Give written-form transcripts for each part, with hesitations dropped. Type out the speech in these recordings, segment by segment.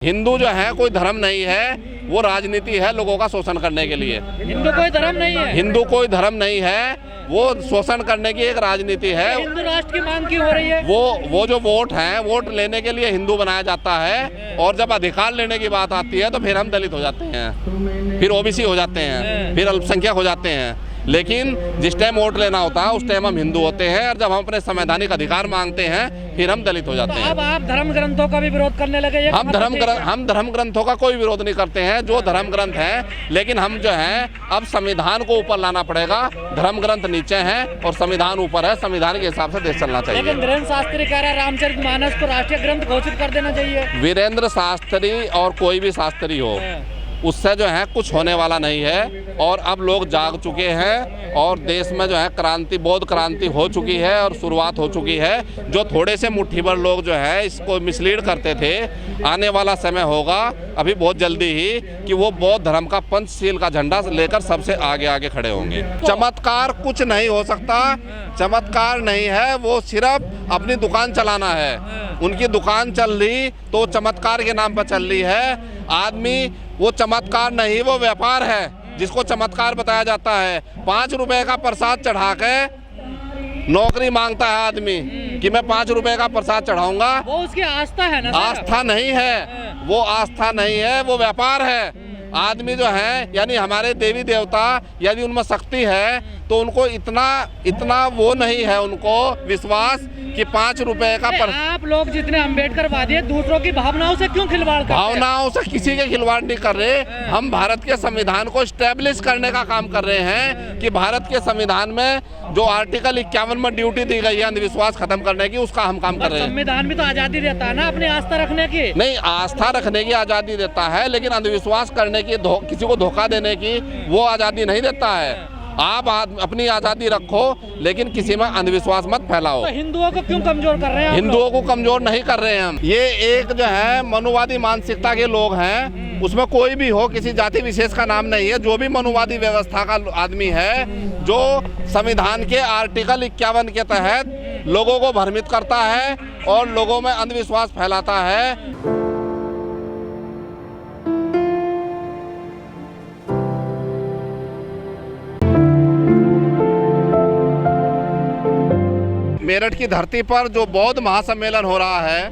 हिंदू जो है कोई धर्म नहीं है, वो राजनीति है लोगों का शोषण करने के लिए। हिंदू कोई धर्म नहीं है। हिंदू कोई धर्म नहीं है, वो शोषण करने की एक राजनीति है। हिंदू राष्ट्र की मांग क्यों हो रही है? वो जो वोट हैं, वोट लेने के लिए हिंदू बनाया जाता है, और जब अधिकार लेने की बात आती है तो फिर हम दलित हो जाते हैं, फिर ओबीसी हो जाते हैं, फिर अल्पसंख्यक हो जाते हैं। लेकिन जिस टाइम वोट लेना होता है उस टाइम हम हिंदू होते हैं, और जब हम अपने संवैधानिक अधिकार मांगते हैं फिर हम दलित हो जाते हैं। अब आप धर्म ग्रंथों का भी विरोध करने लगे। हम धर्म ग्रंथों का कोई विरोध नहीं करते हैं, जो धर्म ग्रंथ हैं, लेकिन हम जो है अब संविधान को वीर लाना पड़ेगा। धर्म ग्रंथ नीचे हैं और संविधान ऊपर है, संविधान के हिसाब से देश चलना चाहिए। लेकिन वीरेंद्र शास्त्री कह रहा है रामचरितमानस को राष्ट्रीय ग्रंथ घोषित कर देना चाहिए। वीरेंद्र शास्त्री और कोई भी शास्त्री हो, उससे जो है कुछ होने वाला नहीं है। और अब लोग जाग चुके हैं और देश में जो है क्रांति, बौद्ध क्रांति हो चुकी है और शुरुआत हो चुकी है। जो थोड़े से मुट्ठी भर लोग जो है इसको मिसलीड करते थे, आने वाला समय होगा अभी बहुत जल्दी ही कि वो बौद्ध धर्म का पंचशील का झंडा लेकर सबसे आगे आगे खड़े होंगे। चमत्कार कुछ नहीं हो सकता, चमत्कार नहीं है, वो सिर्फ अपनी दुकान चलाना है। उनकी दुकान चल रही तो चमत्कार के नाम पर चल रही है। आदमी वो चमत्कार नहीं, वो व्यापार है जिसको चमत्कार बताया जाता है। 5 रुपए का प्रसाद चढ़ा के नौकरी मांगता है आदमी कि मैं 5 रुपए का प्रसाद चढ़ाऊंगा। वो उसकी आस्था है ना। आस्था नहीं है, वो आस्था नहीं है, वो व्यापार है। आदमी जो है यानी हमारे देवी देवता यदि उनमें शक्ति है तो उनको इतना वो नहीं है, उनको विश्वास कि 5 रुपए का आप लोग जितने अम्बेडकरवादी हैं, दूसरों की भावनाओं से क्यों खिलवाड़ करते हैं? भावनाओं से किसी के खिलवाड़ नहीं कर रहे। हम भारत के संविधान को स्टैब्लिश करने का काम कर रहे हैं कि भारत के संविधान में जो आर्टिकल 51 में ड्यूटी दी गई है अंधविश्वास खत्म करने की, उसका हम काम कर रहे हैं। संविधान भी तो आजादी देता है ना अपनी आस्था रखने की। नहीं, आस्था रखने की आजादी देता है, लेकिन अंधविश्वास करने की, किसी को धोखा देने की वो आजादी नहीं देता है। आप अपनी आजादी रखो, लेकिन किसी में अंधविश्वास मत फैलाओ। तो हिंदुओं को क्यों कमजोर कर रहे हैं? हिंदुओं को कमजोर नहीं कर रहे हैं हम। ये एक जो है मनुवादी मानसिकता के लोग हैं, उसमें कोई भी हो, किसी जाति विशेष का नाम नहीं है। जो भी मनुवादी व्यवस्था का आदमी है, जो संविधान के आर्टिकल 51 के तहत लोगों को भ्रमित करता है और लोगों में अंधविश्वास फैलाता है। मेरठ की धरती पर जो बौद्ध महासम्मेलन हो रहा है,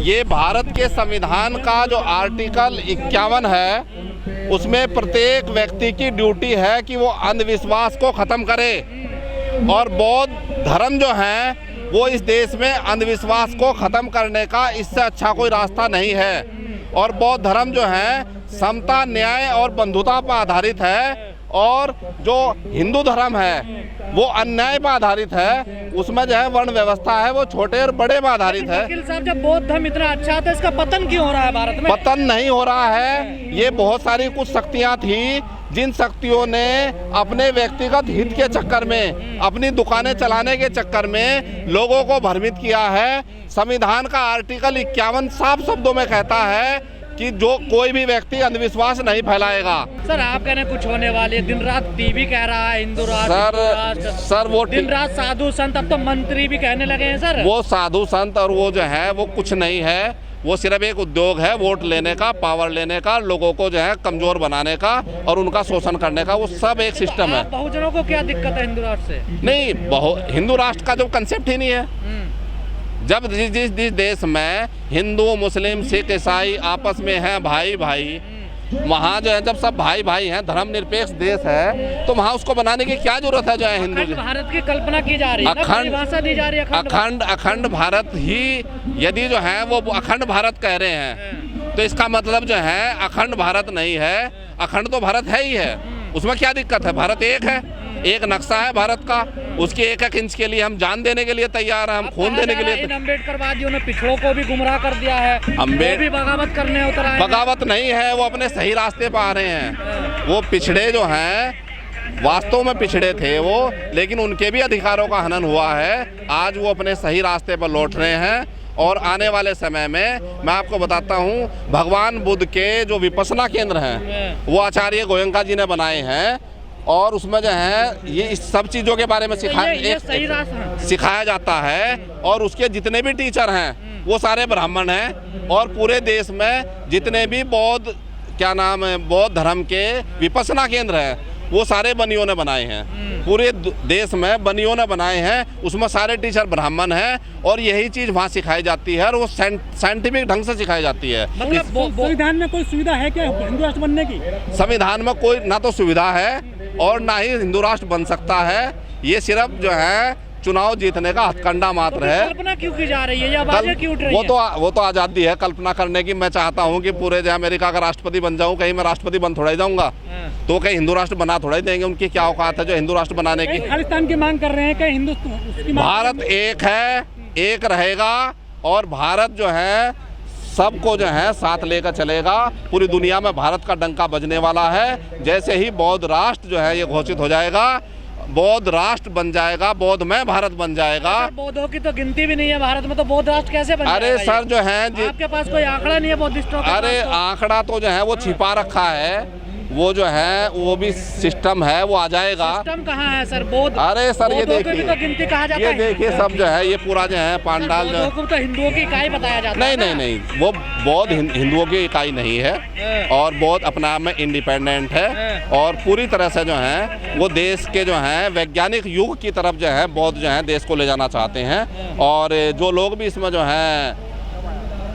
ये भारत के संविधान का जो आर्टिकल 51 है, उसमें प्रत्येक व्यक्ति की ड्यूटी है कि वो अंधविश्वास को खत्म करे। और बौद्ध धर्म जो है वो इस देश में अंधविश्वास को खत्म करने का इससे अच्छा कोई रास्ता नहीं है। और बौद्ध धर्म जो है समता, न्याय और बंधुता पर आधारित है, और जो हिंदू धर्म है वो अन्याय पर आधारित है। उसमें जो है वर्ण व्यवस्था है वो छोटे और बड़े पर आधारित है। वकील साहब, जब बौद्ध धर्म इतना अच्छा था, इसका पतन क्यों हो रहा है भारत में? पतन नहीं हो रहा है, ये बहुत सारी कुछ शक्तियां थी जिन शक्तियों ने अपने व्यक्तिगत हित के चक्कर में, अपनी दुकानें चलाने के चक्कर में लोगों को भ्रमित किया है। संविधान का आर्टिकल 51 साफ शब्दों में कहता है कि जो कोई भी व्यक्ति अंधविश्वास नहीं फैलाएगा। सर, आप कहने कुछ होने वाले, दिन रात टीवी कह रहा है हिंदू राष्ट्र। सर वो दिन रात साधु संत, अब तो मंत्री भी कहने लगे हैं सर। वो साधु संत और वो जो है वो कुछ नहीं है, वो सिर्फ एक उद्योग है वोट लेने का, पावर लेने का, लोगों को जो है कमजोर बनाने का और उनका शोषण करने का। वो सब एक सिस्टम है। बहुजनों को क्या दिक्कत है हिंदू राष्ट्र से? नहीं, हिंदू राष्ट्र का जो कंसेप्ट ही नहीं है। जब जिस देश में हिंदू, मुस्लिम, सिख, ईसाई आपस में हैं भाई भाई, वहाँ जो है जब सब भाई भाई हैं, धर्मनिरपेक्ष देश है, तो वहाँ उसको बनाने की क्या जरूरत है? जो है हिंदू भारत की कल्पना की जा रही है, परिभाषा दी जा रही है अखंड भारत ही यदि जो है वो अखंड भारत कह रहे हैं, तो इसका मतलब जो है अखंड भारत नहीं है, अखंड तो भारत है ही है। उसमें क्या दिक्कत है? भारत एक है, एक नक्शा है भारत का, उसके एक एक इंच के लिए हम जान देने के लिए तैयार हैं, हम खून देने के लिए। अम्बेडकरवादियों ने पिछड़ों को भी गुमराह कर दिया है, वो भी बगावत करने उतर आए। बगावत नहीं है, वो अपने सही रास्ते पर आ रहे हैं। वो पिछड़े जो हैं वास्तव में पिछड़े थे वो, लेकिन उनके भी अधिकारों का हनन हुआ है। आज वो अपने सही रास्ते पर लौट रहे हैं। और आने वाले समय में मैं आपको बताता हूँ, भगवान बुद्ध के जो विपश्यना केंद्र हैं वो आचार्य गोयंका जी ने बनाए हैं। और उसमें जो है ये इस सब चीज़ों के बारे में ये सही रास्ता सिखाया जाता है। और उसके जितने भी टीचर हैं वो सारे ब्राह्मण हैं। और पूरे देश में जितने भी बौद्ध बौद्ध धर्म के विपश्यना केंद्र हैं वो सारे बनियों ने बनाए हैं। पूरे देश में बनियों ने बनाए हैं, उसमें सारे टीचर ब्राह्मण हैं और यही चीज़ वहाँ सिखाई जाती है और वो साइंटिफिक ढंग से सिखाई जाती है। संविधान में कोई सुविधा है क्या हिंदू राष्ट्र बनने की? संविधान में कोई ना तो सुविधा है और ना ही हिंदू राष्ट्र बन सकता है। ये सिर्फ जो है चुनाव जीतने का हथकंडा मात्र है। कल्पना क्यों की जा रही है या आवाजें क्यों उठ रही हैं? वो तो आज़ादी है कल्पना करने की। मैं चाहता हूँ कि पूरे जो अमेरिका का राष्ट्रपति बन जाऊँ, कहीं मैं राष्ट्रपति बन थोड़ा ही जाऊँगा तो कहीं हिंदू राष्ट्र बना थोड़ा ही देंगे। उनकी क्या औकात है जो हिंदू राष्ट्र बनाने की? खालिस्तान की मांग कर रहे हैं कि हिंदुस्तान भारत एक है, एक रहेगा और भारत जो है सबको जो है साथ लेकर चलेगा। पूरी दुनिया में भारत का डंका बजने वाला है। जैसे ही बौद्ध राष्ट्र जो है ये घोषित हो जाएगा, बौद्ध राष्ट्र बन जाएगा, बौद्ध में भारत बन जाएगा। बौद्धों की तो गिनती भी नहीं है भारत में, तो बौद्ध राष्ट्र कैसे बन जाएगा? अरे सर जो है आपके पास कोई आंकड़ा नहीं है बौद्धिस्टों का? अरे आंकड़ा तो जो है वो छिपा रखा है, वो जो है वो भी सिस्टम है, वो आ जाएगा। सिस्टम कहाँ है सर? बौद्ध, अरे सर ये देखिए, तो गिनती कहा जाता ये है। देखिए सब जो है ये पूरा जो है पांडाल जो बौद्धों को तो हिंदुओं की इकाई बताया जाता है। नहीं, वो बौद्ध हिंदुओं की इकाई नहीं है और बौद्ध अपने आप में इंडिपेंडेंट है और पूरी तरह से जो है वो देश के जो है वैज्ञानिक युग की तरफ जो है बौद्ध जो है देश को ले जाना चाहते हैं। और जो लोग भी इसमें जो है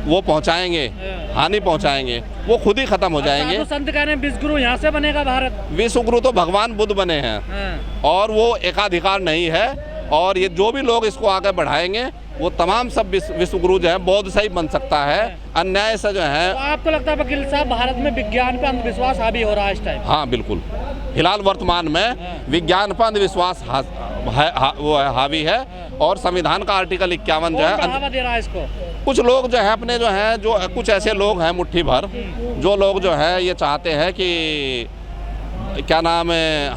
वो पहुंचाएंगे, हानि पहुंचाएंगे, वो खुद ही खत्म हो जाएंगे। तो संत कह रहे हैं विश्व गुरु यहाँ से बनेगा भारत। विश्व गुरु तो भगवान बुद्ध बने हैं और वो एकाधिकार नहीं है। और ये जो भी लोग इसको आगे बढ़ाएंगे वो तमाम सब विश्व गुरु जो है बौद्ध से ही बन सकता है, अन्याय से जो है। तो आपको लगता है वकील साहब भारत में विज्ञान पे अंधविश्वास हावी हो रहा है इस टाइम? हाँ बिल्कुल, फिलहाल वर्तमान में विज्ञान पर अंधविश्वास वो हावी है। और संविधान का आर्टिकल 51 जो है बढ़ावा दे रहा है इसको। कुछ लोग जो है अपने जो है जो कुछ ऐसे लोग हैं मुट्ठी भर जो लोग जो है ये चाहते हैं कि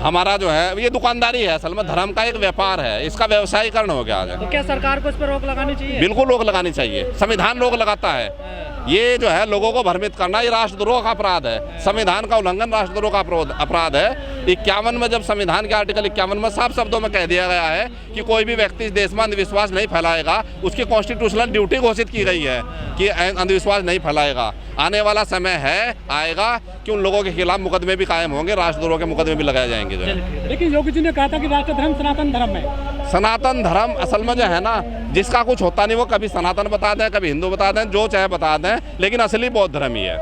हमारा जो है ये दुकानदारी है, असल में धर्म का एक व्यापार है, इसका व्यवसायीकरण हो गया है। तो क्या सरकार को इस पर रोक लगानी चाहिए? बिल्कुल रोक लगानी चाहिए। संविधान रोक लगाता है। ये जो है लोगों को भ्रमित करना ये राष्ट्रद्रोह का अपराध है। संविधान का उल्लंघन राष्ट्रद्रोह का अपराध है। 51 में जब संविधान के आर्टिकल 51 में साफ शब्दों में कह दिया गया है कि कोई भी व्यक्ति इस देश में अंधविश्वास नहीं फैलाएगा, उसकी कॉन्स्टिट्यूशनल ड्यूटी घोषित की गई है कि अंधविश्वास नहीं फैलाएगा। आने वाला समय है, आएगा कि उन लोगों के खिलाफ मुकदमे भी कायम होंगे, राष्ट्रद्रोह के मुकदमे भी लगाए जाएंगे। जो है लेकिन योगी जी ने कहा था कि राष्ट्र धर्म सनातन धर्म है। सनातन धर्म असल में जो है ना, जिसका कुछ होता नहीं वो कभी सनातन बता दें, कभी हिंदू बता दें, जो चाहे बता दें, लेकिन असली बौद्ध धर्म ही है।